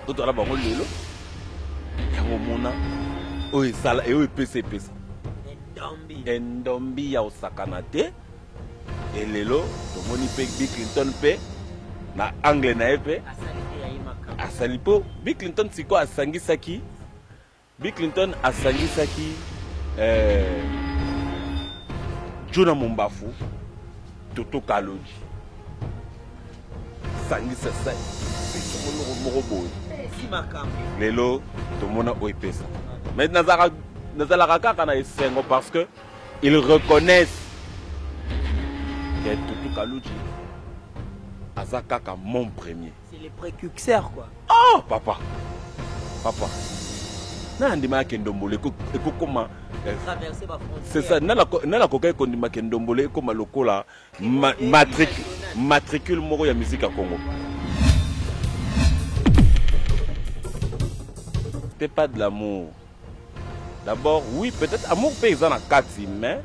otala bango lelo yango mona oyo esala eyo epesa endombi ya osakana te elelo tomoni mpe Bill Clinton mpe na angle na ye mpe asali mpo Bill Clinton sikoyo asangisaki Juna Mombafu Toto Kaloji sangisa sai moko boye lelo tomona oyo epesa mais nazalaka kaka na esengo parce que ils reconnaissent que Toto Kaloji aza kaka mon premier. C'est le précurseur quoi. Oh papa na ndima kendombole ekokoma traverser ma frontière. c'est ça na kokai kondima kendombole ekoma lokola matricule moko ya musique à Congo. C'est pas de l'amour. D'abord, oui, peut-être amour paysan à 4, mais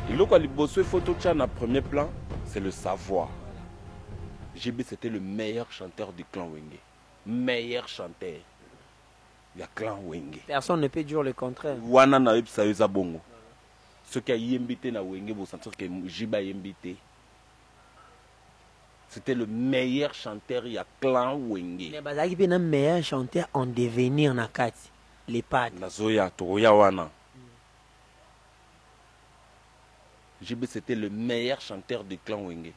il y a une photo en premier plan, c'est le savoir. JB, c'était le meilleur chanteur du clan Wenge. Meilleur chanteur. Il y a clan Wenge. Personne ne peut dire le contraire. Wana na epsa yoza bongo. Ce qui a yembité na Wenge, vous sentez que JB a yembité. C'était le meilleur chanteur, il y a clan Wenge. Mais bazaki pe na meilleur chanteur en devenir na kati. Les pads. Nazoya, Toroya Wana. JB, c'était le meilleur chanteur du clan Wenge.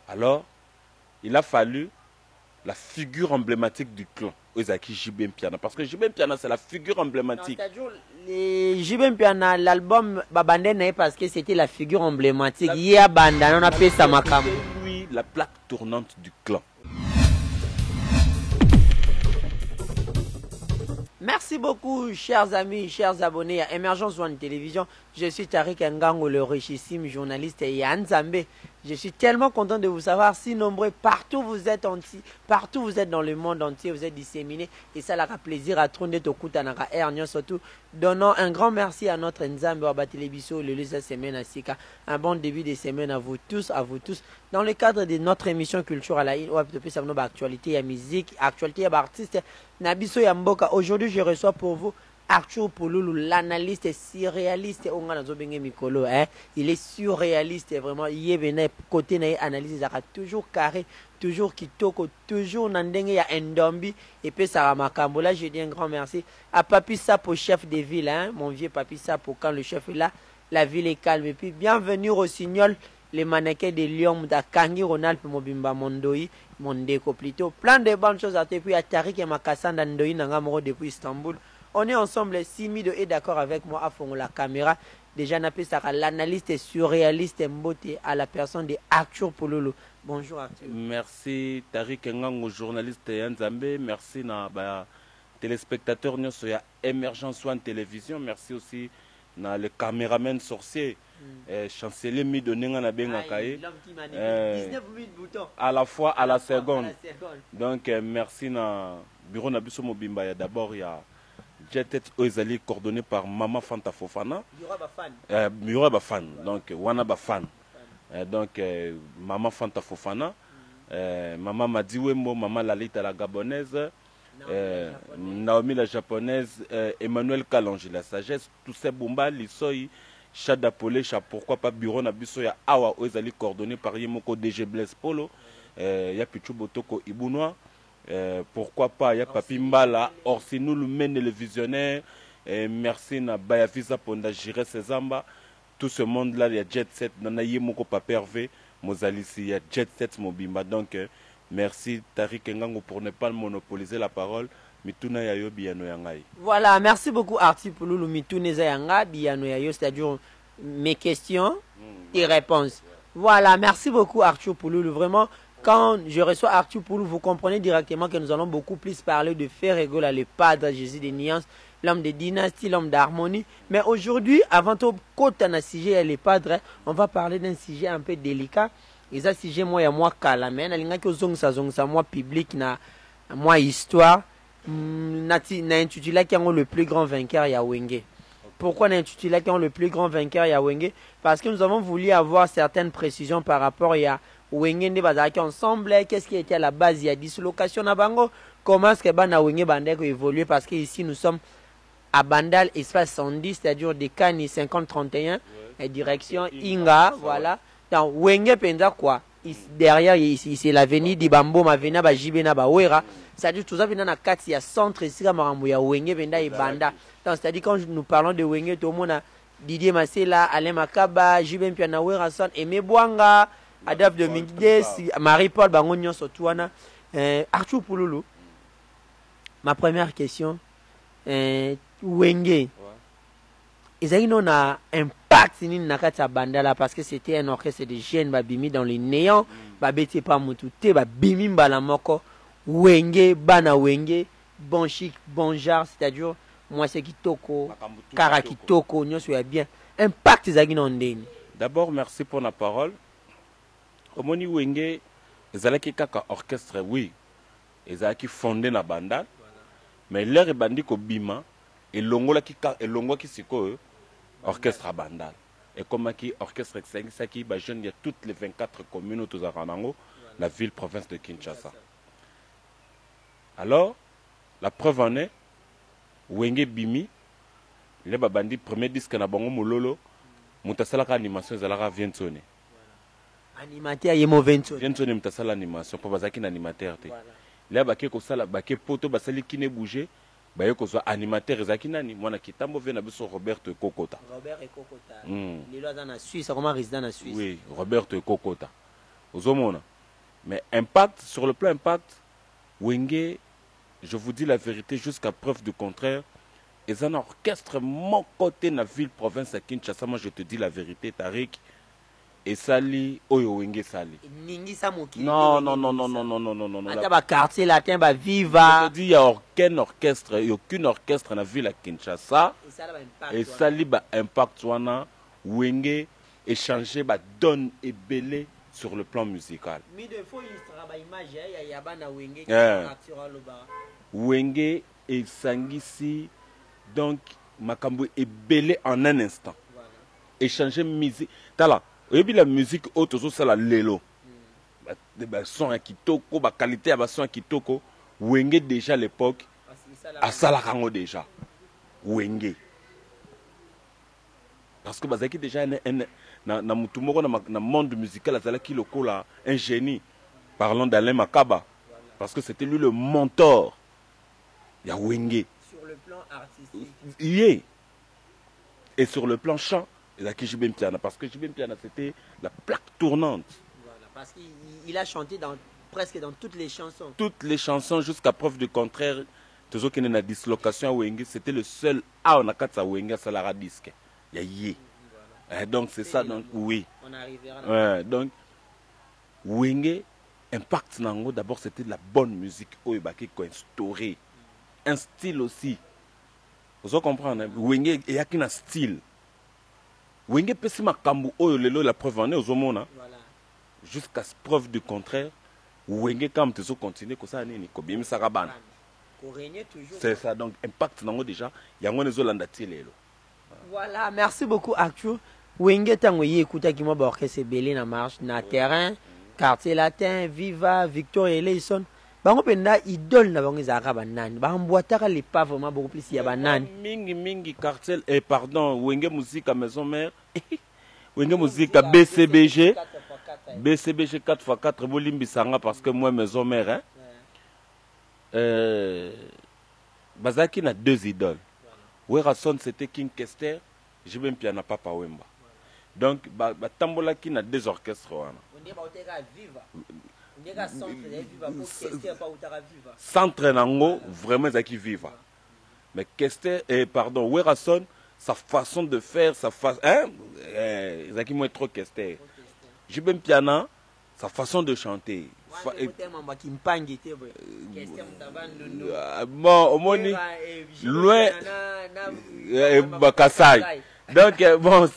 Alors, il a fallu la figure emblématique du clan. Ozaki JB Piana. Parce que JB Piana, c'est la figure emblématique. Les JB Piana, l'album Babandene, parce que c'était la figure emblématique. Yé Banda, on appelle ça Makam. C'est lui, la plaque tournante du clan. Merci beaucoup, chers amis, chers abonnés à Emergence One Télévision. Je suis Tariq Ngango, le richissime journaliste Yann Zambé. Je suis tellement content de vous savoir si nombreux. Partout vous êtes dans le monde entier, vous êtes disséminés. Et ça a plaisir à trôner au Koutanaka Air, surtout. Donnons un grand merci à notre Nzambe Waba Télévision, le Lisa Semaine à Sika. Un bon début de semaine à vous tous, Dans le cadre de notre émission Culture à la Île, actualité et musique, actualité et artiste, Nabiso Yamboka. Aujourd'hui, je reçois pour vous Arthur Pouloulou, l'analyste surréaliste. Il est surréaliste, vraiment. Il est côté analyse, toujours carré, toujours kitoko, toujours nandenge ya endombi. Et puis ça makambo. Là, je dis un grand merci à Papi Sapo, chef de ville, mon vieux Papi Sapo. Quand le chef est là, la ville est calme. Et puis bienvenue au Signol, les mannequins de Lyon, d'Akangi, Ronald, Mobimba Mondoi, Mondeko plutôt. Plein de bonnes choses à te. Puis à Tariq et Makassan d'Andoï, Nangamoro depuis Istanbul. On est ensemble, Simido est d'accord avec moi à fond la caméra. Déjà, on appelle ça l'analyste surréaliste Mbote à la personne de Arthur Pouloulou. Bonjour Arthur. Merci Tariq Ngango, journaliste Yanzambe. Merci na téléspectateurs sur Emergence One Télévision. Merci aussi na le caméraman sorcier. Chancelier Midonenga na Bengakaye. L'homme qui m'a dit 19 000 boutons. À la fois, à la seconde. Donc, merci na bureau Nabiso Mobimba. D'abord, il y a Jetet Oizali coordonné par Maman Fanta Fofana. Mura Bafan. Donc, Wana Bafan. Donc, Maman Fanta Fofana. Maman Madiwembo, Maman Lalita la Gabonaise. Naomi la Japonaise. Emmanuel Kalonji la Sagesse. Tous ces bombas, Lissoy, Chada Polecha. Pourquoi pas Bureau Nabiso ya Awa Oizali coordonné par Yemoko DG Blaise Polo. Yapichu Botoko Ibounois. Pourquoi pas, il y a Papi Mbala, Orsino Lumene le visionnaire, merci na Bayavisa Ponda Jire Sezamba, tout ce monde-là, il y a Jet Set, Nanaye Moko Pape Hervé, Mozalisi, il y a Jet Set Mobimba. Donc, merci Tariq Ngango pour ne pas monopoliser la parole. Mituna Yayo Biyano Yangai. Voilà, merci beaucoup Arti Pouloulou, Mituna Yanga, Biyano Yayo, c'est-à-dire mes questions et réponses. Voilà, merci beaucoup Arthur Pouloulou, vraiment. Quand je reçois Arthur Pouloulou, vous comprenez directement que nous allons beaucoup plus parler de Ferrego, le padre Jésus de Niance, l'homme de dynastie, l'homme d'harmonie. Mais aujourd'hui, avant tout, quand on a un sujet les padres, on va parler d'un sujet un peu délicat. Et ça, sujet moi, il y a moi calamé. Moi public, moi histoire. Na intitulé qui est le plus grand vainqueur, il y a Wenge. Pourquoi on a intitulé qui est le plus grand vainqueur, il y a Wenge? Parce que nous avons voulu avoir certaines précisions par rapport à wenge nde bazalaki ensemble, qu'est-ce qui était à la base, il y a dislocation na bango, comment est-ce que bana wenge bandeko évoluer, parce que ici nous sommes à Bandal, espace 110, c'est-à-dire des Kani 50-31, et direction Inga, voilà. Donc, Wenge Penda quoi? Derrière, ici, c'est l'avenue d'Ibambo, ma vena, ba Jibena, ba Wera. C'est-à-dire, tout ça, il y a quatre, il y a centre ici, il y a Wenge Penda et Banda. Donc, c'est-à-dire, quand nous parlons de Wenge, tout le monde a Didier Massela, Alain Makaba, Jiben Piana Wera, Son, Aimé Bouanga, Adolphe Dominguez, Marie-Paul, Bangonyon, Sotouana, Arthur Pouloulou. Ma première question, Wenge, ils ont un impact sur Bandala parce que c'était un orchestre de jeunes babimi dans les néants, babeti pas mutute, babimi balamoko, Wenge, bana Wenge, bon chic, bon genre, c'est-à-dire moi c'est kitoko, kara kitoko, nous soyons bien. Impact ils ont un. D'abord merci pour la parole. Omoni Wenge, ils allaient kaka orchestre, oui, ils allaient qui fondé na Bandal, mais leur bandi ko bima. Et longola qui siko orchestre à Bandal. Et comme qui orchestre ça qui jeune il y a toutes les 24 communes autour de Ranango, la ville province de Kinshasa. Alors la preuve en est Wenge Bimi les babandi premier disque na bango mololo mutasala ka animation zalaka vient sonner. Animateur yemo vient sonner mutasala animation pour bazaki na animateur te. Là baké ko sala baké poto basali kine bouger. Bah yoko soit animateur ezaki nani mwana kitambo vient na biso Roberto Kokota. Robert Kokota. Il est dans la Suisse, comment résident en Suisse. Oui, Roberto Kokota. Ozomona. Mais impact sur le plan impact, Wenge, je vous dis la vérité jusqu'à preuve du contraire, ils ont un orchestre mon côté dans la ville province à Kinshasa, moi je te dis la vérité Tariq. Et Sali, Oyo Wenge Sali. Non, non, non, non, non, non, non, non, non. Ata ba quartier latin ba viva. Je te dis, il n'y a aucun orchestre, il n'y a aucun orchestre dans la ville à Kinshasa. Et Sali ba impact wana Wenge échanger ba donne et belé sur le plan musical. Mais de fois il travaille image il y a bana Wenge qui Wenge et sangisi donc makambo est belé en un instant. Échanger musique. Tala et puis la musique autre chose c'est la lelo. Bah son à kitoko, bah qualité à son à kitoko. Wenge déjà à l'époque à Salakango déjà. Wenge. Parce que bazaki déjà na mutumoko na monde musical azala ki lokola un génie. Parlons d'Alain Makaba parce que c'était lui le mentor. Il y a Wenge. Sur le plan artistique. Yeah. Et sur le plan chant. Parce que Jibem Piana, c'était la plaque tournante. Voilà, parce qu'il a chanté presque dans toutes les chansons. Toutes les chansons, jusqu'à preuve du contraire, toujours qu'il y a une dislocation à Wenge, c'était le seul A on a quatre à Wenge, c'est la disque. Il y a yé. Donc c'est ça, donc oui. On arrivera là. Donc, Wenge, impact nango, d'abord c'était de la bonne musique, qui a instauré. Un style aussi. Vous comprenez, Wenge, il y a qu'un style. Wenge pesi makambu oyo lelo la preuve en est aux homona. Jusqu'à preuve du contraire, Wenge quand tu continuer comme ça nini ko bien sarabana. C'est ça donc impact nango déjà yango nezolanda ti lelo. Voilà, merci beaucoup Arthur. Wenge tango yi écouta ki mo ba orchestre belé na marche na terrain, quartier latin, Viva, Victor et Leison. Bango penda idole na bango ezaka banani ba mbwataka les pas vraiment beaucoup plus ya banani mingi cartel et pardon Wenge musique à maison mère Wenge musique à BCBG 4x4 bolimbi sanga parce que moi maison mère bazaki na deux idoles Werason c'était King Kester Jibem Piana Papa Wemba donc ba tambola ki na deux orchestres wana centre nango vraiment zaki viva mais Kester pardon Werason sa façon de faire sa façon zaki moi trop Kester Jibem Piana sa façon de chanter bon au moins loin Bakasai. Donc, bon,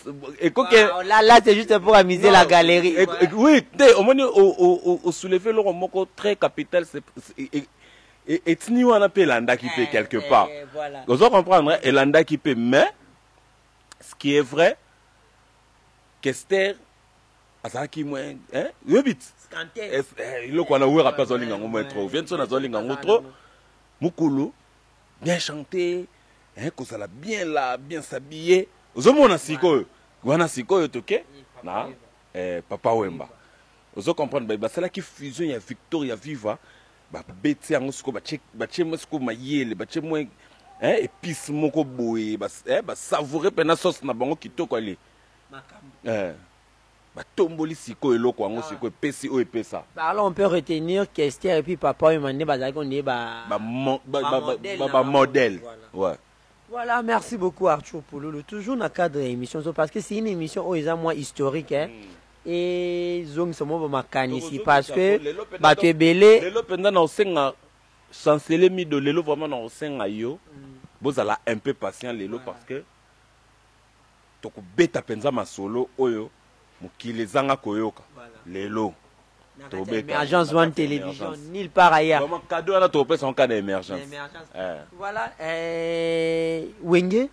là c'est juste pour amuser la galerie. Oui, au moins, au soulever le remoko très capital, et tini on appelle l'anda qui peut quelque part. Vous comprenez, et l'anda qui peut, mais, ce qui est vrai, Kester, azalaki moins hein yebit le quoi na wera pas zolinga ngo trop vient son zolinga ngo trop mukulu bien chanter hein que ça la bien là bien s'habiller ozomona sikoyo wana sikoyo toke na papa Wemba ozo comprendre ba sala ki fusion ya Victoria Viva ba beti yango siko ba che mosiko mayele ba che moins hein épice moko boye ba savourer pena sauce na bango kitoko ali tomboli siko eloko yango siko pesi o epesa. Alors on peut retenir Kester et puis papa Wemba bazaki on est modèle. Ouais. Voilà, merci beaucoup Arthur Pouloulou. Toujours dans le cadre de l'émission parce que c'est une émission où ils ont moins historique hein. Et zong somo ba ici parce que ba tu belé lelo pendant na osenga chancelier mi de lelo vraiment na osenga yo bozala un peu patient lelo parce que toko beta penza masolo oyo mukile zanga koyoka lelo émergence one télévision nulle part ailleurs vraiment cadeau à notre opération en cas d'émergence voilà Wenge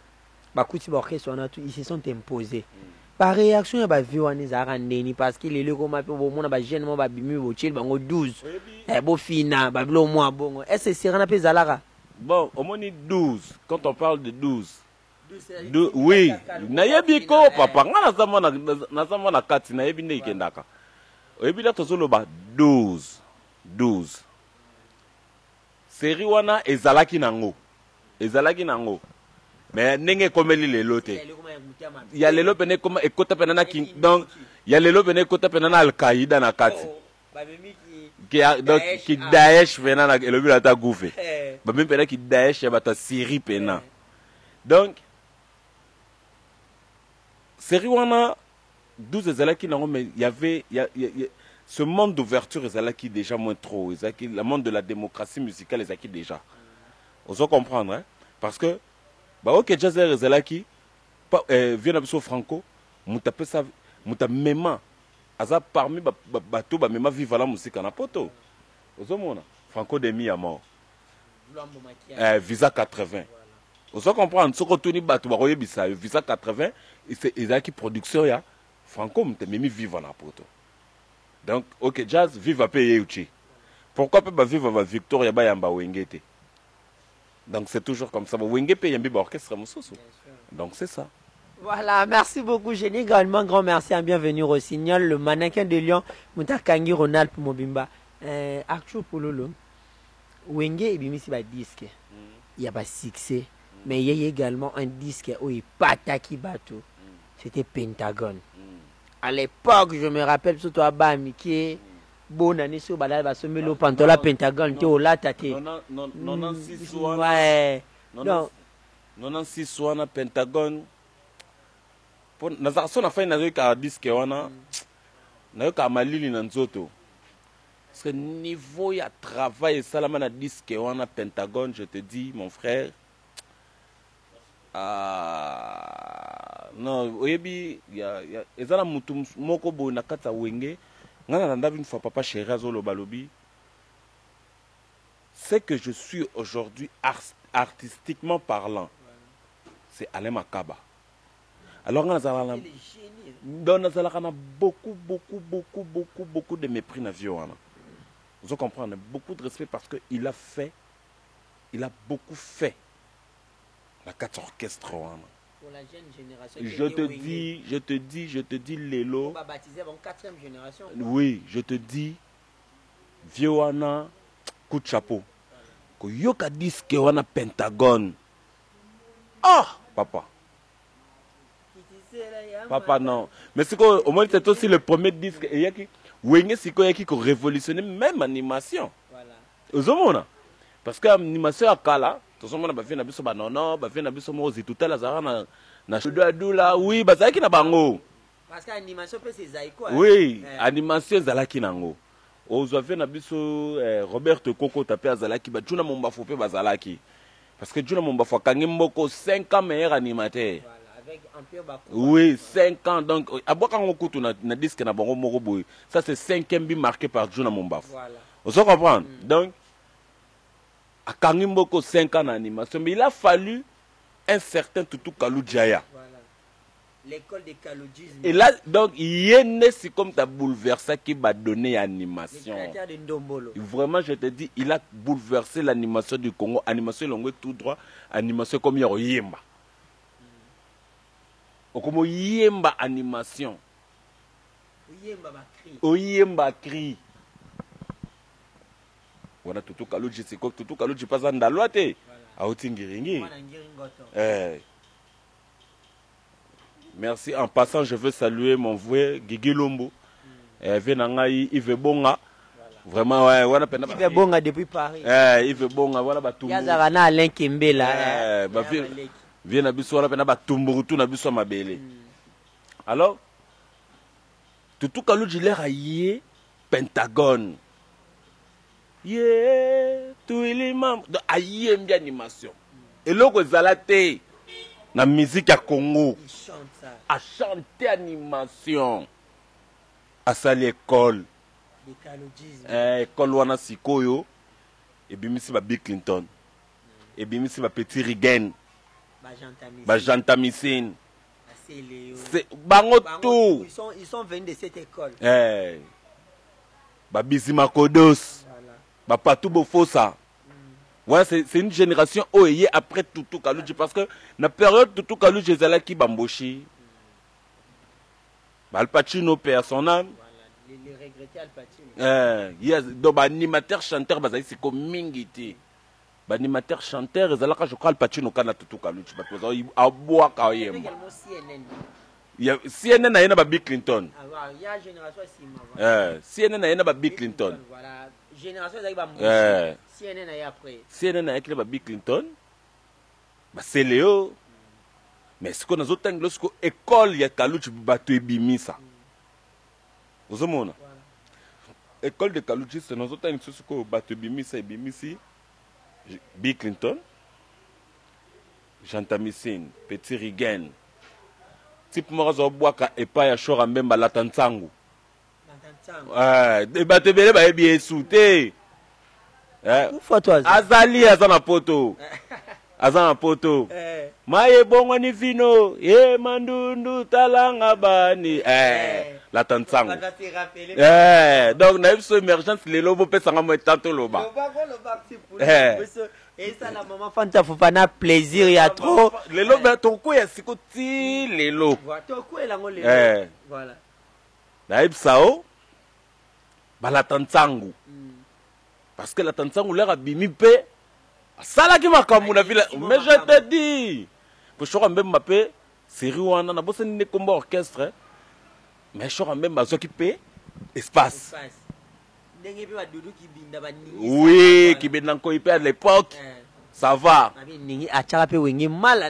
bakuti ba orchestre on a tout ils se sont imposés par réaction ya ba viwani za randeni parce que lelo ko mape bo mona ba jeune mo ba bimi bo chil bango 12 bo fina ba blo mo bongo est-ce que c'est rana pe zalaka bon au moins 12 quand on parle de 12 oui nayebi ko papa nga nazamona kati nayebi nde ikendaka oyebi la tozoloba 12 série wana ezalaki nango mais ndenge komeli lelo te ya lelo pene koma ekota pena na king donc ya lelo pene ekota pena na Al-Qaïda na kati donc ki Daesh pena na elobi la ta gouve ba même pena ki Daesh ya bata Syrie pena donc série wana 12 ezalaki nango mais il y avait ce monde d'ouverture ezalaki déjà moins trop ezalaki le monde de la démocratie musicale ezalaki déjà ozo comprendre hein parce que bah OK jazz ezalaki vient biso franco mutapesa mutamema aza parmi bato ba mema vivre la musique na poto ozo mona franco demi ya mort visa 80 ozo comprendre soko tuni bato ba koyebisa visa 80 ezalaki production ya franco mutamemi vivre na poto donc OK jazz viva payer uchi pourquoi pas vivre va Victoria ba yamba wengete donc c'est toujours comme ça wenge pe yambi ba orchestre mususu donc c'est ça. Voilà, merci beaucoup. Je dis également grand merci et bienvenue au Rossignol, le mannequin de Lyon, Mutakangi Ronald pour Mobimba. Arthur Pouloulou, Wenge et Bimisi ba disque. Il y a pas succès, mais il y a également un disque où il pataki bateau. C'était Pentagone. À l'époque, je me rappelle surtout à Bamiki, bon année sur Balal va se mettre au pantola Pentagone, tu es au latate. Non, 6 soins. Ouais. Non, 6 soins Pentagone. Naza sona fa na ka disque wana na ka malili na nzoto parce que niveau ya travail salama na disque wana Pentagone je te dis mon frère non oyebi ya ezala mutu moko bo na kata wenge ngana na ndavi une fois papa chéri azolo balobi c'est que je suis aujourd'hui artistiquement parlant c'est Alain Makaba. Alors, on a beaucoup de mépris dans l'avion. Vous comprenez, beaucoup de respect parce qu'il a beaucoup fait la 4 orchestres. Pour la jeune génération. Je te dis, Lélo. On va baptiser en 4e génération. Oui, je te dis, Vioana, coup de chapeau. Que yoka disque wana Pentagone. Ah, papa. Papa non. Mais c'est au moins c'est aussi le premier disque et qui Wenge siko yaki ko révolutionner même animation. Voilà. Ozomona. Parce que animation akala, tozomona ba vient na biso ba nono, ba vient na biso mo zituta la zara na shodo là, oui, ba zaki na bango. Parce que animation peut c'est zaiko. Oui, animation zalaki nango. Ozo vient na biso Roberto Koko tapé azalaki ba juna momba fopé bazalaki. Parce que juna momba fo kangi mboko 5 ans meilleur animateur. Voilà. Oui, 5 ans. Donc, na disque na bango moko boy. Ça c'est 5e bi marqué par Juna Mombaf. Voilà. Vous comprenez? Donc, à Kangimboko 5 ans d'animation, mais il a fallu un certain Tutu Kalou Djaya. Voilà. L'école de Kalodjisme. Et là, donc, c'est comme tu as bouleversé qui m'a donné animation. Le créateur de Ndombolo. Vraiment, je te dis, il a bouleversé l'animation du Congo. Animation longue tout droit. Animation comme Yemba. Comme Yemba animation. Yemba cri. Voilà, Tutu Kalodji, c'est quoi Tutu Kalodji pas en daloate. A Otingiringi. Merci. En passant, je veux saluer mon frère Guigui Lombo. Venangai Yves Bonga. Vraiment, ouais, voilà. Yves Bonga depuis Paris. Yves Bonga, voilà, Batumbu. Yazarana Alain Kembela. Viens à Bissou, voilà, Batumbu, tout na Bissou Mabele. Alors, Tutu Kalodji l'air à yé Pentagone. Yé, tout il est membre. A yé bien animation. Et là, vous allez la musique à Congo. Il chante ça. À chanter animation. À ça l'école. École wana sikoyo. Et bien ici Bill Clinton. Et bien ici Petit Rigen. Bajantamisine. C'est bango tout. Ils sont venus de cette école. Babizima Kodos. Bapatou Bofosa. Ouais, c'est une génération OEY après Tutu Kalodji parce que la période Tutu Kalodji ezala ki bamboshi. Al Pacino perd son âme. Voilà, les regrettés Al Pacino. Yes, donc animateur chanteur bazali c'est comme mingiti. Animateur chanteur ezala ka je crois Al Pacino kana Tutu Kalodji parce que a boa ka yemba. CNN na yena ba Bill Clinton. Ah il y a génération Sima. CNN na yena ba Bill Clinton. Voilà, génération ezali ba CNN a après. CNN a écrit Bill Clinton. C'est Léo. Mais ce qu'on a autant lorsque école ya Kalodji bato ebimisa. Vous avez école de Kalodji c'est nous autant ce que bato ebimisa ebimisi. Bill Clinton. Jantamisine, Petit Rigen. Type morazo boaka epa ya shora mbemba latantangu. Bato ebele ba ebi esouté. Azali azana poto. Azana poto. Maye bongo ni vino. Mandundu talanga bani. La tansango. Donc na yipso émergence les lobo pesa ngamo tanto loba. Et ça la maman Fanta Fofana plaisir ya trop. Les loba toko ya sikoti les lo. Toko elango les. Voilà. Na yipsao bala tansango. Parce que la tansango l'air a bimi pe. Ça qui m'a comme on a vu. Mais je te dis. Pour choisir même ma paix. Série wana na bosse ni combat orchestre. Mais choisir même ma qui paix. Espace. Oui, qui binda ko à l'époque. Ça va.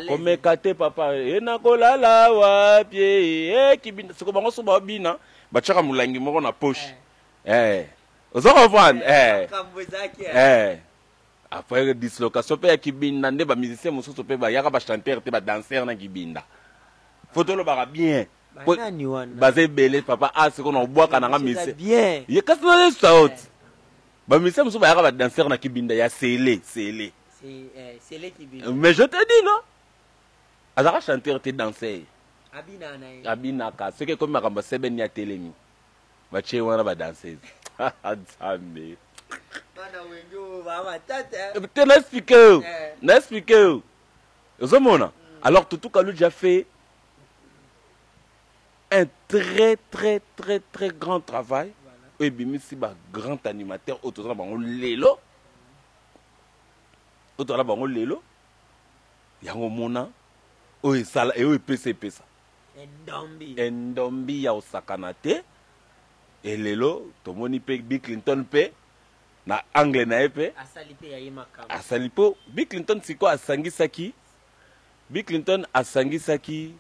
Comme kate papa. Et na kolala wa pied. Qui binda. C'est comme on se bat bina. Ba chaka mulangi moko na poche. Vous comprenez? Après dislocation, il y a qui binda, des musiciens, il y a des chanteurs, des danseurs qui binda. Photo le bara bien. Basé belé, papa, c'est qu'on a boit quand on a mis. Bien. Il y a qu'est-ce que c'est ça? Les musiciens, il y a des danseurs qui binda, il y a scellé. C'est les qui binda. Mais je te dis, non? Il y a des chanteurs, des danseurs. Abina. C'est comme ma semaine, il y a télémi. Il y a des danseuses. N'expliquez. Alors, Tutu Kalodji a fait un très grand travail. Et bien, c'est un grand animateur. Autour de l'élo. Autour de l'élo. Il y a un mona. Et il peut ça. Ndombi ya osakanate. Et l'élo, tout le monde peut Bill Clinton peut. Na anglais na epe asalipo Bill Clinton siko asangisaki Bill Clinton asangisaki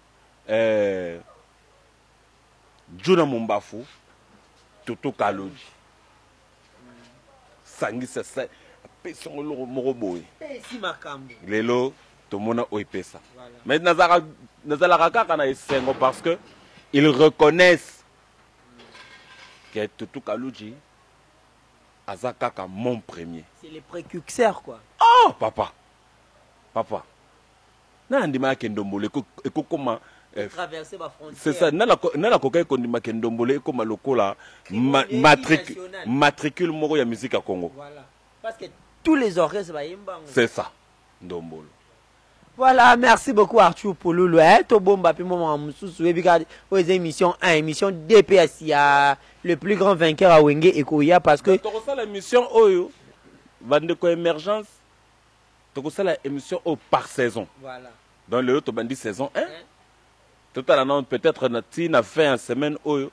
Juna Mumbafu Tutu Kalodji sangisa sa pesa ngolo moko boy si makambo lelo to mona oipesa mais nazala kaka na esengo parce que ils reconnaissent que Tutu Kalodji Azakaka, mon premier. C'est les précurseurs, quoi. Oh, papa. Nandima Kendombole, comment traverser ma frontière. C'est ça. Nala kokai kondima kendombole comme lokola matricule moro ya musique à Congo. Voilà. Parce que tous les orchestres va yimbango. C'est ça. Ndombolo. Voilà, merci beaucoup Arthur Pouloulou. To bomba pi moment mususu ebika aux émissions 1, émission DPS, il y a le plus grand vainqueur à Wenge et Koya parce que tu ça l'émission Oyo Bandeko émergence. Tu ça l'émission par saison. Voilà. Dans le autre bandi saison 1. Tout à l'heure peut-être na fait en semaine Oyo.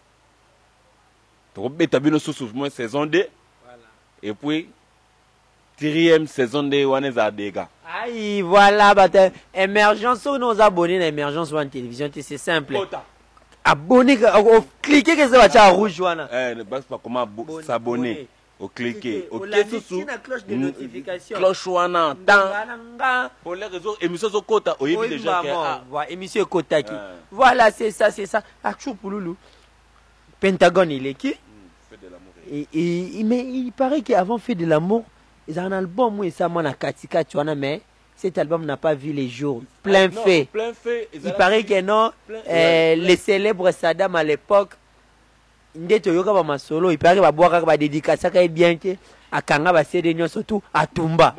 Tu beta bino sous moins saison 2. Voilà. Et puis 3e saison 2 Waneza Dega. Aïe, voilà, bah, émergence, nos abonnés à émergence One Télévision, c'est simple. Abonner, cliquez que ça va rouge, voilà. Ne passe pas comment s'abonner. Au cliquer, au sous la cloche de notification. Cloche wana, pour les réseaux, émission au quota, au yébi déjà. Émission quota qui. Voilà, c'est ça, c'est ça. Achou Pouloulou. Pentagone, il est qui? Mais il paraît qu'avant fait de l'amour. Ils ont un album où ils sont à Katika, tu vois, mais cet album n'a pas vu les jours. Plein fait. Il paraît que non, les célèbres Saddam à l'époque, il paraît que boire va dédicace bien que à Kanga va céder surtout à Tumba.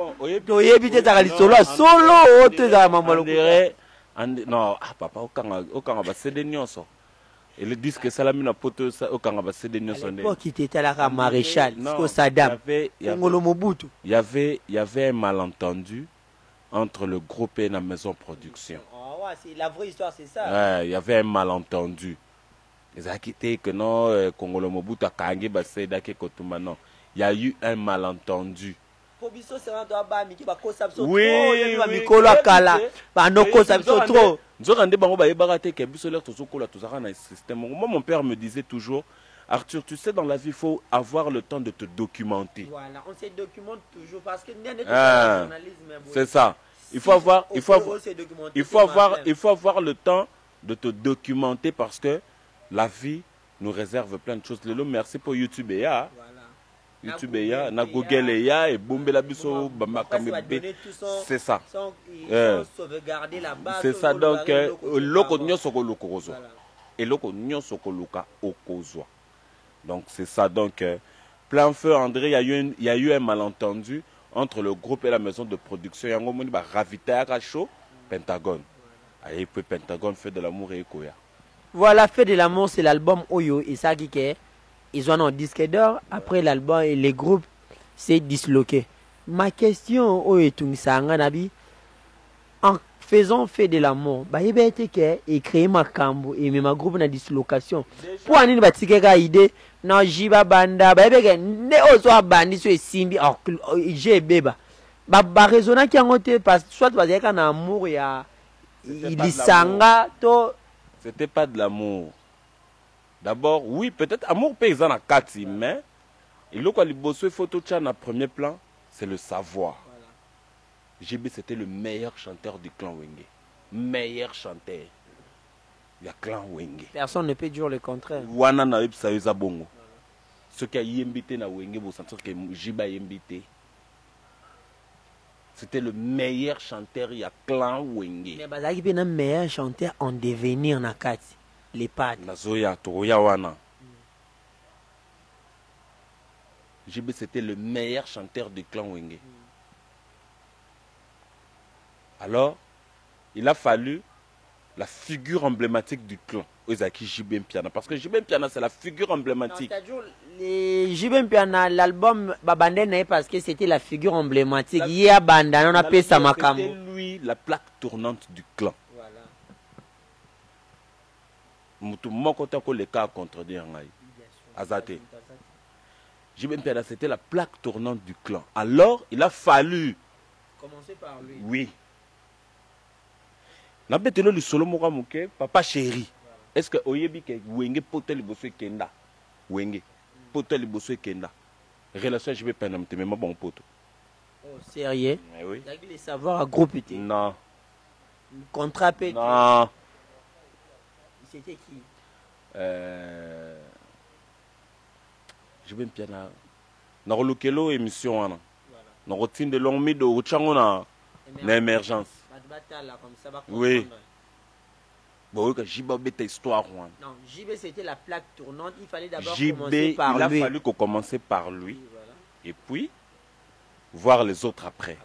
Tu éviter ta solo solo non, papa au Kanga va céder nyoso. Et le disque Salami na poto au Kanga va céder nyoso. À l'époque il était là à Maréchal, Saddam. Il y avait un malentendu entre le groupe et la maison production. Ah ouais, c'est la vraie histoire, c'est ça. Il y avait un malentendu. Ils ont quitté que non, Congolo Mobutu a kangé basé Kotumba non. Il y a eu un malentendu. Oui, trop. Moi, mon père me disait toujours, Arthur, tu sais, dans la vie, il faut avoir le temps de te documenter. Voilà, on se documente toujours parce que c'est ça. Il faut avoir le temps de te documenter parce que la vie nous réserve plein de choses. Lelo, merci pour YouTube et ya. YouTube et ya, na Google et ya, et Bombela Biso, c'est ça. C'est ça, donc, loko nyosoko lokorozo. Et loko nyosoko loka okozwa. Donc, c'est ça, donc, plein feu, André, il y a eu un malentendu entre le groupe et la maison de production. Il y a un moment où Ravita Show, Pentagone. Et puis Pentagone fait de l'amour et Koya. Voilà, Fait de l'amour, c'est l'album Oyo et ça qui est. Ils ont un disque d'or. Après l'album et les groupes s'est disloqué. Ma question Oyo Tungsanga Nabi, en faisant Fait de l'amour, bah il été que et créer ma cambo et ma groupe na dislocation. Pour aller batike ga idée na jiba banda bah il ne ozo bandi so simbi j'ai beba. Bah raisonna qui en parce soit parce qu'il y a un amour ya il sanga to. C'était pas de l'amour. D'abord, oui, peut-être amour paysan à 4, mais il y a les photo na premier plan, c'est le savoir. Voilà. JB, c'était le meilleur chanteur du clan Wenge. Meilleur chanteur. Il y a clan Wenge. Personne ne peut dire le contraire. Wana na ip sa bongo. Ce qui a yembité na Wenge, vous sentez que JB a yembité. C'était le meilleur chanteur, il y a clan Wenge. Mais bazaki pe na meilleur chanteur en devenir na kati. Les pattes. Nazoya Toya Wana. JB c'était le meilleur chanteur du clan Wenge. Alors, il a fallu la figure emblématique du clan. Ozaki JB Mpiana. Parce que JB Mpiana c'est la figure emblématique. JB Mpiana, l'album Babandene parce que c'était la figure emblématique. Il y a Banda, on appelle ça Makamo. C'était lui la plaque tournante du clan. Le cas contredire Azate. JB Mpiana c'était la plaque tournante du clan. Alors il a fallu commencer par lui. Oui. Nabetelo le solo moka muke papa chéri. Est-ce que oyebi ke Wenge potel bosso kenda? Wenge potel bosso kenda. Relation JB Mpiana mais ma bon poto. Oh sérieux? Oui. Il y a que les savoirs à groupe. Non. Contrat pété. Non. C'était qui? JB Mpiana. Na rolukelo émission wana. Na rotinde longi do chango na émergence. Comme ça, oui. Bon, JB bête histoire. Non, JB c'était la plaque tournante. Il fallait d'abord JB, commencer par lui. Il a fallu qu'on commence par lui. Oui, voilà. Et puis, voir les autres après.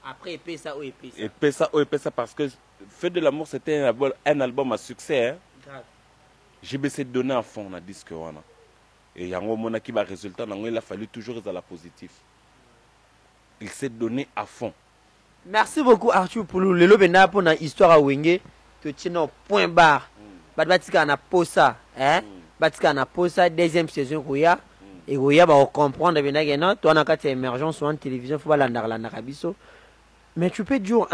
Après, épée ça ou épée ça. Épée ça, parce que Feu de l'amour, c'était un album à succès. Hein. Grave. JB s'est donné à fond dans le disque. Et il y a un qui va résultat, il a fallu toujours être à la positive. Il s'est donné à fond. Merci beaucoup Arthur Poulou. Le lobena pour une histoire à Wenge. Tu tiens au point barre. Batika na posa, hein? Batika na posa deuxième saison Goya. Et Goya va comprendre bien que non, toi na kati émergence sur en télévision, faut pas la rabiso. Mais tu peux dire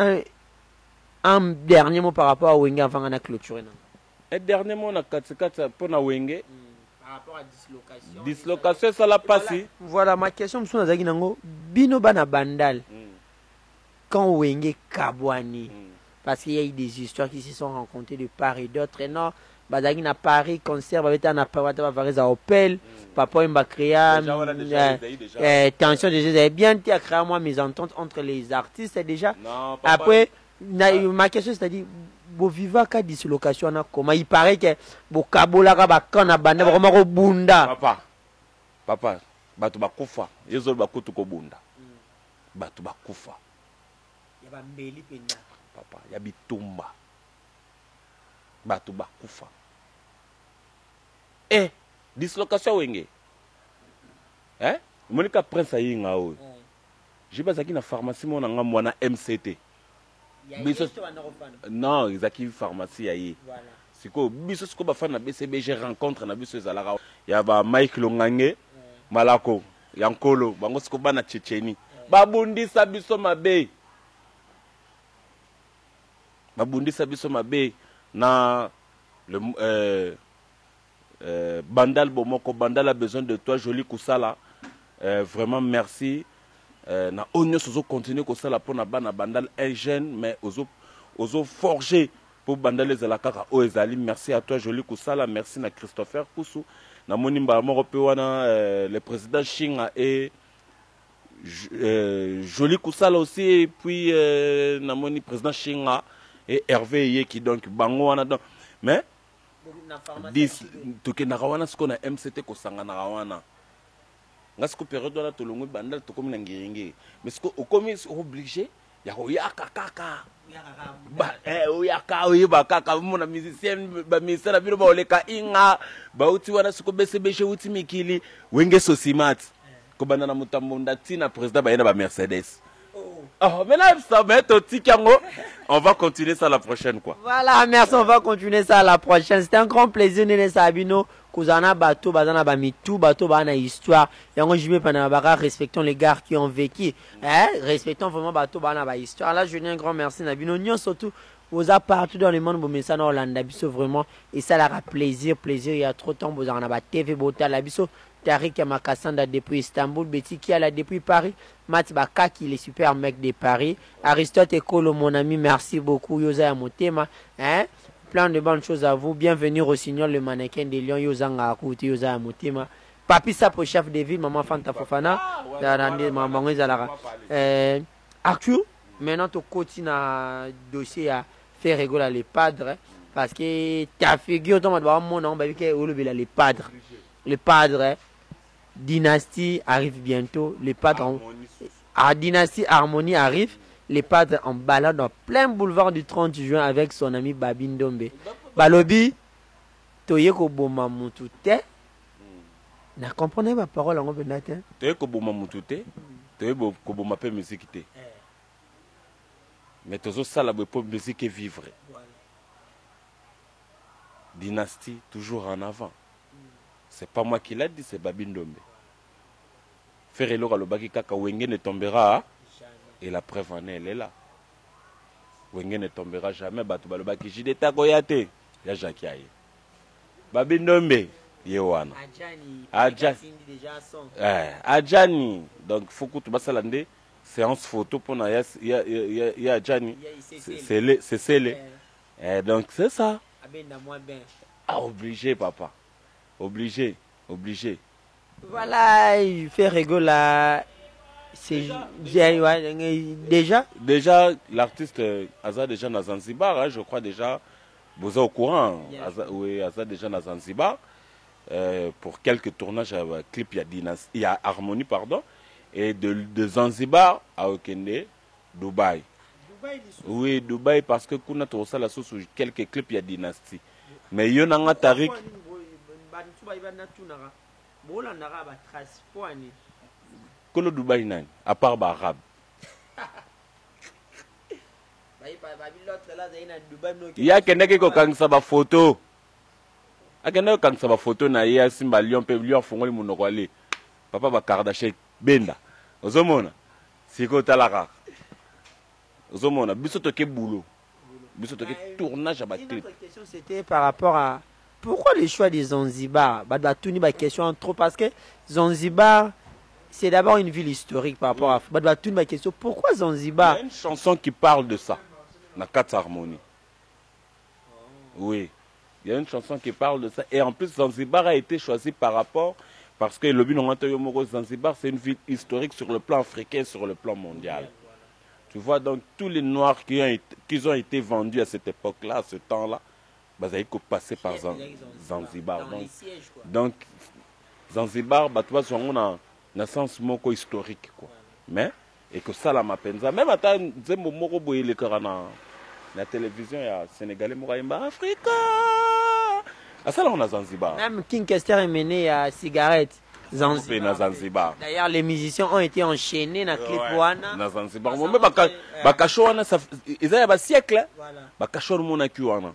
un dernier mot par rapport à Wenge avant de clôturer. Un dernier mot pour na Wenge. Par rapport à dislocation. Dislocation, ça l'a passé. Voilà ma question. Bino bana bandal. Quand Wenge Kabwani. Parce qu'il y a eu des histoires qui se sont rencontrées de part et d'autre. Et non, Badagi na Paris, concert, va Opel, Papa Mbakria, tension déjà. Bien, tu as créé moi mes ententes entre les artistes déjà. Non, après, ma question c'est-à-dire, vous vivez à dislocation, comment il paraît que vous kabola bakana bande vraiment bunda. Papa, batu bakufa, yezo bakutu ko bunda. Batu bakufa. Ya ba mbeli penda. Papa, ya bitumba. Batu bakufa. Dislocation Wenge. Hein? Monika Prince ayinga o. Jibazaki na pharmacie mona nga mwana MCT. Non, izaki pharmacie ayi. Voilà. Siko biso siko bafana BCBG rencontre na biso ezalaka. Ya ba Mike Longange, Malako, Yankolo, bango siko bana Tchétchénie. Babundisa biso mabe. Babundisa biso mabe na le Bandal Bomoko, Bandal a besoin de toi, Joli Koussala. Vraiment merci. Na onyo sozo continuer Koussala pour na bana Bandal un jeune mais ozo forger pour Bandal les alakaka oezali. Merci à toi Joli Koussala, merci na Christopher Koussou. Na monimba moko pe wana le président Chinga et Joli Koussala aussi et puis na moni président Chinga et Hervé Yé qui donc bango wana donc mais 10 toke na rawana siko na MCT ko sanga na rawana ngasiko période wana tolongo bandal to komi na ngiringi mais siko okomi obligé ya ko yaka kaka ba oyaka oyiba kaka mona musicien ba misala bino ba oleka inga ba uti wana siko BCBG uti mikili Wenge Sosimat ko bana na mutambo ndati na président ba yena ba Mercedes. Oh, mais là, ça va être on va continuer ça la prochaine, quoi. Voilà, merci, on va continuer ça la prochaine. C'était un grand plaisir, Nene Sabino. Kouzana Bato, Bazana Bamitou, Bato Bana Histoire. Et on joue Panabara, respectons les gars qui ont vécu. Respectons vraiment Bato Bana Histoire. Là, je dis un grand merci, Nabino. Nous, surtout, vous avez partout dans le monde, vous mettez ça dans Hollande, vraiment. Et ça leur a plaisir. Il y a trop de temps, vous avez TV, Bota, Labiso. Tariq Makassanda depuis Istanbul, Betty qui a là depuis Paris, Mat Bakaki, les super mecs de Paris, Aristote Ekolo, mon ami, merci beaucoup, Yosa Amotema, hein? Plein de bonnes choses à vous, bienvenue au Signal, le mannequin de Lyon, Yosa Ngakuti, Yosa Amotema, Papi Sapo, chef de ville, Maman Fanta Fofana, Maman Zalara. Arthur, maintenant tu continues à dossier à faire rigoler les padres, parce que ta figure, ton nom, les padres. Les padres, Dynastie arrive bientôt. Les padres Dynastie Harmonie arrive. Les padres en balade dans plein boulevard du 30 juin avec son ami Babin Dombe. Balobi, Toyeko Boma Moutouté. Na comprenez ma parole en Benatin. Toyeko Boma Moutouté. Toyeko Boma pe musique. Mais toujours ça la pour musique et vivre. Dynastie toujours en avant. C'est pas moi qui l'a dit, c'est Babin Dombe. Ferrelo Galobaki Kaka Wenge ne tombera. Et la preuve en est, elle est là. Wenge ne tombera jamais. Batu Balobaki Jideta Goyate. Ya Jackie Aye. Babin Dombe. Yewana. Adjani. Donc, faut que tu vas salande. Séance photo pour na ya Adjani. C'est scellé. Donc, c'est ça. Ah, obligé, papa. Obligé. Voilà, il fait rigoler. C'est déjà. Déjà, l'artiste Aza déjà dans Zanzibar, hein, je crois déjà vous êtes au courant, oui, Aza déjà dans Zanzibar, pour quelques tournages à clip, il y a Harmonie, pardon, et de Zanzibar à Okende, Dubaï. Oui, Dubaï, parce que kuna tosa la sauce quelques clips, il y a Dynastie. Mais il y a un Tariq. Kolo Dubaï, à part Arabe. Il y a quelqu'un qui a une photo. Il y a quelqu'un qui a une photo. Il y a Simba Lyon, Lyon, Fongo, Monokwale. Papa va Kardashian, Benda. Ozomona. C'est quoi ta la Ozomona. Bisoto ke boulot. Bisoto ke tournage à clip. Notre question c'était par rapport à pourquoi le choix des Zanzibar. Bah tout ni ba question trop parce que Zanzibar c'est d'abord une ville historique par rapport à bah tout ni ba question pourquoi Zanzibar. Il y a une chanson qui parle de ça. Na Quatre Harmonie. Oui. Il y a une chanson qui parle de ça. Et en plus, Zanzibar a été choisi par rapport, parce que le Zanzibar, c'est une ville historique sur le plan africain et sur le plan mondial. Tu vois, donc tous les Noirs qui ont été vendus à cette époque-là, à ce temps-là, bah, ça a été passé par Zanzibar. Donc, Zanzibar, bah, tu vois, on a un sens historique. Quoi. Mais, et que ça, la mapenza, même à ta la télévision, il y a Sénégalais, Mouraïmba, Africa. À ça, là, on a Zanzibar. Même King Kester est mené à cigarette. Zanzibar. D'ailleurs, les musiciens ont été enchaînés dans le clip Wana. Dans Zanzibar. Mais Bakacho, ils ont un siècle. Bakacho, mon a Wana.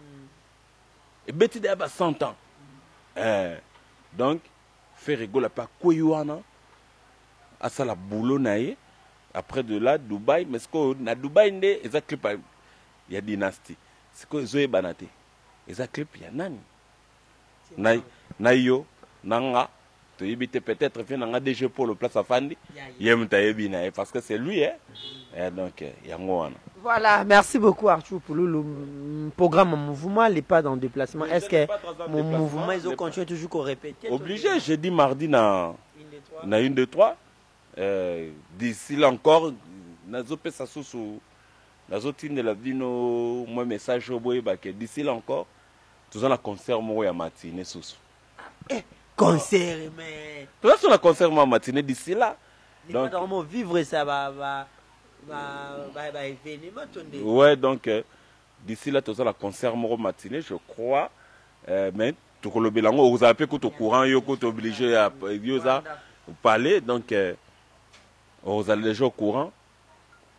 Et Betty, il y a 100 ans. Donc, faire rigoler pas Koyouana. À ça, la boulot naïe. Après de là, Dubaï. Mais ce que na Dubaï, ils ont clip. Il y a Dynastie. C'est que Zoé Banaté. Ils ont clip, il y a Nani. Nayo, Nanga. Tu évites peut-être faire un DG pour le place à Fandi. Parce que c'est lui. Hein? Et donc, il y a Moana. Voilà, merci beaucoup Arthur pour le programme en mouvement. Il n'est pas dans le déplacement. Est-ce que mon mouvement, ils ont continué toujours qu'on répète? Obligé, j'ai dit mardi dans une de trois. D'ici là encore, mon message d'ici là encore, tout ça, la concert à matinée sous. Concert, mais. Tout ça, sur la concert à matinée d'ici là. Donc, vraiment vivre ça, ouais, donc, d'ici là, tout ça, la concert à matinée, je crois. Mais, tout le bilan, vous avez au courant, vous êtes obligé à parler. Donc, vous allez déjà au courant.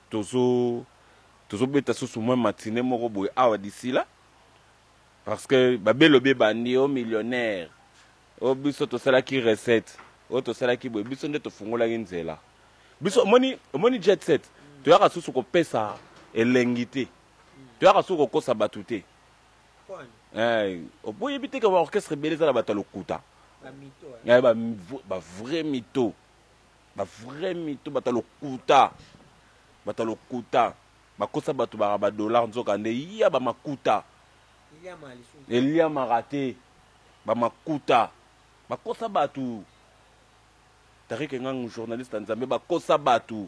Toujours bête sous moi matinée morobo d'ici là parce que babé bandi au millionnaire au biso to sala qui recette au to sala qui boy biso ndeto fungola nzela biso moni jet set to yaka susu ko pesa elengité to yaka susu ko sa batute au boy bité que orchestre beleza la batalo kuta ba vrai mito batalo kuta bakosa bato ba dollar nzoka nde iya ba makuta elia marate ba makuta bakosa bato Tariq Ngang journaliste nzambe bakosa bato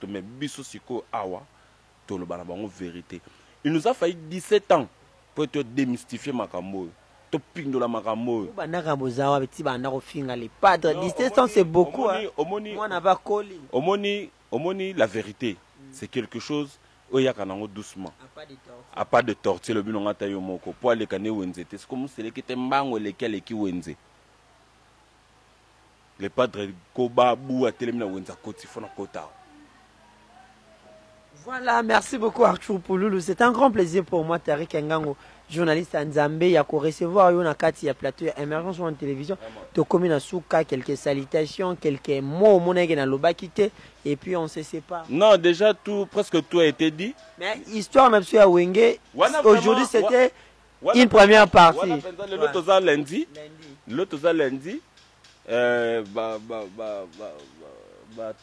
mais biso siko awa tolo bana bango vérité. Il nous a fallu 17 ans pour te démystifier makambo to pindola makambo banaka bozawa beti bana ko finga les padres 17 ans c'est beaucoup moi n'a pas collé omoni la vérité c'est quelque chose oyakanango doucement a pas de tortue le binonga tayo moko po ale kane wenzete c'est comme c'est lekete mbango lequel qui wenze les padres koba bu atelemina wenza koti fona kota. Voilà, merci beaucoup Arthur Pouloulou. C'est un grand plaisir pour moi, Tariq Ngango, journaliste en Zambie. Il y a qu'à recevoir un kati ya plateau émergence en télévision. To komi na souka quelques salutations, quelques mots mon na lobakité et puis on se sépare. Non, déjà presque tout a été dit. Mais histoire même sur Wenge, aujourd'hui c'était une première partie. L'autre lundi.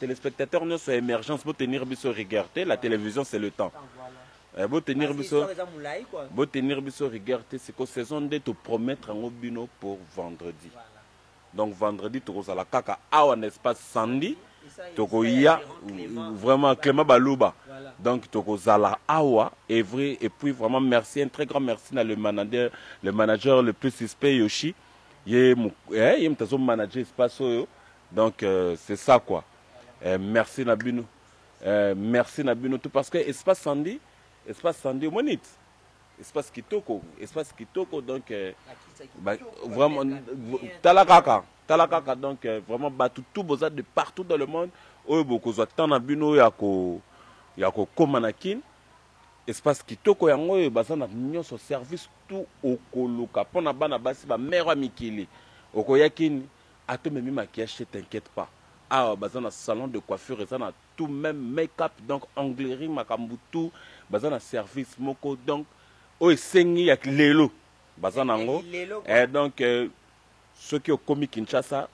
Téléspectateurs ne sont émergence pour tenir biso regarder la télévision c'est le temps pour tenir biso regarder c'est que saison de te promettre un bino pour vendredi donc vendredi tu la kaka awa n'est-ce pas samedi tokoya vraiment Clément Balouba. Voilà. Donc toko zala awa et vrai et puis vraiment merci, un très grand merci à le manager le plus suspect Yoshi. Il mtazo manager espace donc c'est ça quoi. Merci Nabino. Merci Nabino tout parce que espace Sandy monite. Espace Kitoko donc vraiment talakaka donc vraiment battu tout besoin de partout dans le monde oyo bokozwa tant na bino ya ko komanakin espace Kitoko yango oyo bazana nyonso service tout okoluka pona bana basi ba mère mikili okoyakini atomemi maquillage t'inquiète pas bazana salon de coiffure ezana tout même make-up donc onglerie makambutu bazana service moko donc oyo sengi ya lelo bazana ngo donc ceux qui ont commis Kinshasa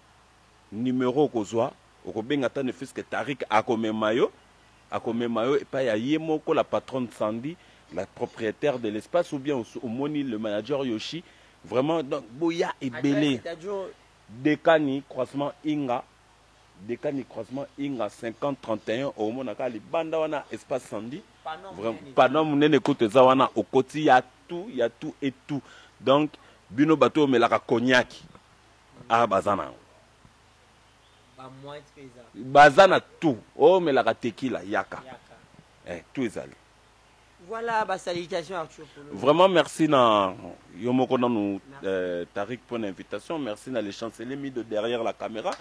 numéro kozwa okobenga ta ne fils que Tarik akomemayo et pas ya yemoko la patronne Sandy la propriétaire de l'espace ou bien au moni le manager Yoshi vraiment donc boya et belé Dekani croisement Inga 5031 au monaka li banda wana espace Sandy vraiment pardon munene kote za wana okoti ya tout et tout donc bino bato melaka cognac bazana bazana tout melaka tequila yaka tout ezali. Voilà, salutation Arthur. Vraiment merci na yomoko na nous Tarik pour l'invitation, merci na les chanceliers mis de derrière la caméra.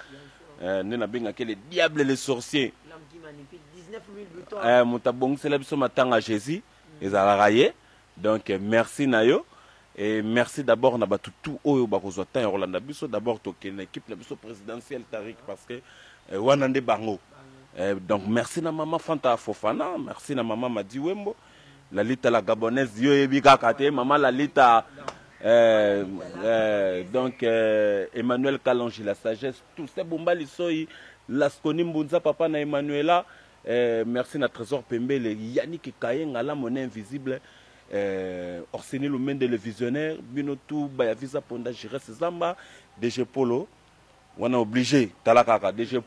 Nena benga que les diables et les sorciers. L'homme qui magnifique 19 000 boutons. Mutabong célèbre matin à Jésus ezalaraye. Donc merci nayo et merci d'abord na batu tout oyo bakozwa tan Rolanda biso d'abord toke l'équipe na biso présidentielle Tarik parce que wanande bango. Donc merci na maman Fanta Fofana, merci na maman Madi Wembo. La lita la gabonaise yo ebika kate maman la lita donc Emmanuel Kalonji la sagesse tout ça bombali soyi Laskoni Mbunza papa na Emmanuela merci na Trésor Pembele Yannick Kayenga la monnaie invisible Orsini Lumende le visionnaire Binotou Bayavisa Ponda Jires Zamba DG Polo on a obligé talakaka DG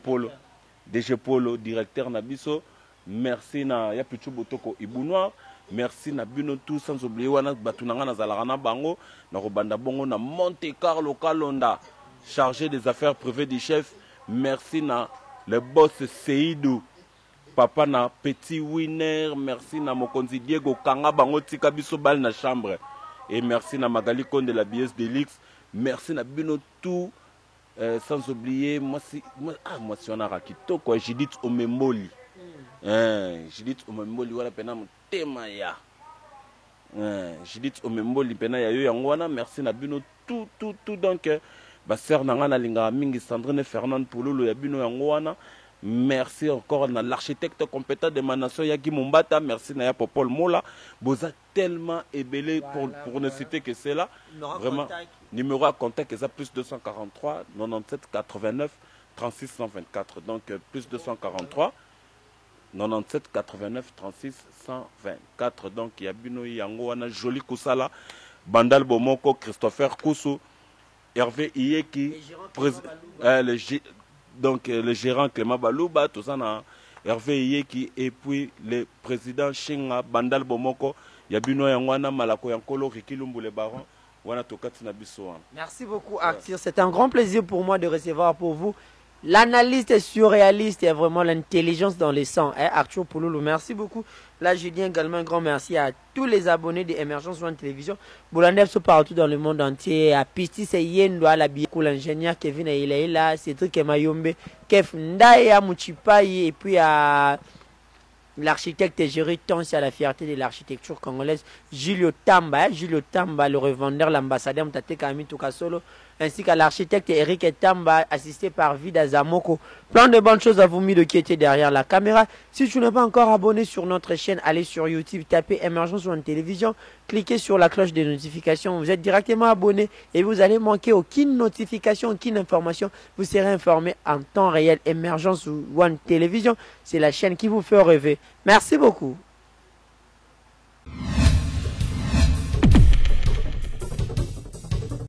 Polo directeur Nabiso merci na Yapichu Botoko Ibounoir. Merci na bino tout sans oublier wana batunanga na zalarana bango na robanda bongo na Monte Carlo Kalonda chargé des affaires privées du chef. Merci na le boss Seydou papa na Petit Winner, merci na mokonzi Diego Kanga bango tika biso bal na chambre et merci na Magali Konde de la BS Delix. Merci na bino tout sans oublier moi si on a rakito quoi Judith Omemboli. Judith Omemboli wala pena tema ya Judith Omemboli pena ya yo yangwana merci na bino tout donc ba sœur nanga na linga mingi Sandrine Fernande Pouloulou ya bino yangwana merci encore na l'architecte compétent de ma nation Yagi Mumbata merci na ya Popol Mola boza tellement ébélé pour ne citer que c'est là vraiment numéro à contact est plus 243 97 89 36 124 donc plus 243 97 89 36 124 donc il y a bino yango wana joli kusala Bandal Bomoko Christopher Koussou Hervé Iyeki donc le gérant Clément Balouba tout ça na Hervé Iyeki et puis le président Shinga Bandal Bomoko il y a bino yango wana malako yankolo Rikilumbu le baron wana tokati na biso. Merci beaucoup Arthur, c'est un grand plaisir pour moi de recevoir pour vous l'analyste est surréaliste, il y a vraiment l'intelligence dans les sangs. Arthur Pouloulou, merci beaucoup. Là, je dis également un grand merci à tous les abonnés de Emergence One Télévision. Boulandef sont partout dans le monde entier. À Pisti, c'est Yendo, à la Biakou, l'ingénieur Kevin Aïlaïla, Cédric Mayombe, Kef Ndaya Mouchipayi, et puis à l'architecte Jerry Tonsi à la fierté de l'architecture congolaise, Julio Tamba, le revendeur, l'ambassadeur Mtate Kami Tukasolo, ainsi qu'à l'architecte Eric Tamba, assisté par Vida Zamoko. Plein de bonnes choses à vous mis qui était derrière la caméra. Si tu n'es pas encore abonné sur notre chaîne, allez sur YouTube, tapez Emergence One Télévision, cliquez sur la cloche de notification. Vous êtes directement abonné et vous allez manquer aucune notification, aucune information. Vous serez informé en temps réel. Emergence One Télévision, c'est la chaîne qui vous fait rêver. Merci beaucoup.